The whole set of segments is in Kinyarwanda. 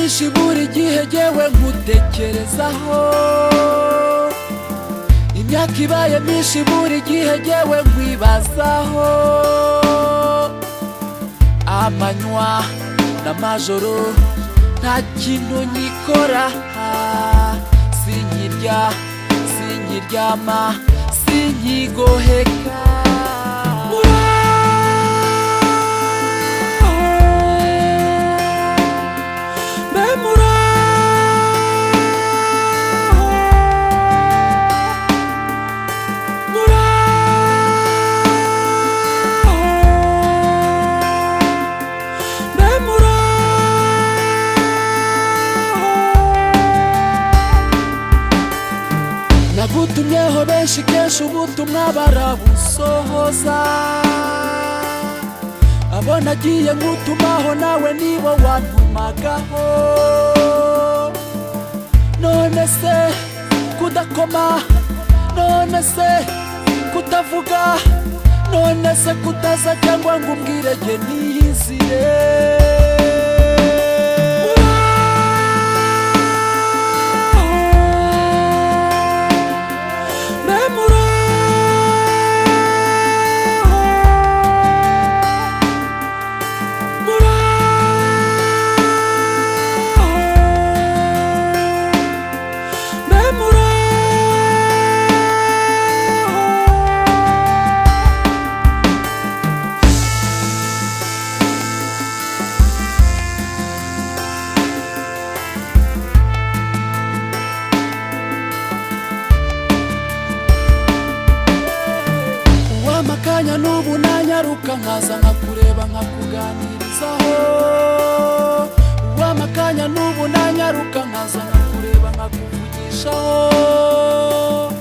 myinshi buri gihe jyewe nkutekerezaho, imyaka ibaye myinshi buri gihe jyewe nkwibazaho, amanywa n'amajoro nta kintu nyikora, sinkirya sinkiryama sinkigoheka. Nagutumyeho benshi kenshi ubutumwa barabusohoza, abo nagiye ngutumaho nawe nibo wantumagaho. None se kudakoma, none se kutavuga, none se kutaza cyangwa ngo umbwire jye niyizire. Kanya nubu nanyaruka nkaza nkakureba nkakuganirizaho, wamakanya nubu nanyaruka nkaza nkakureba nkakuvugishaho,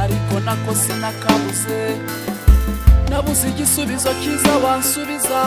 ariko nako sinakabuze, nabuze igisubizo cyiza wansubiza.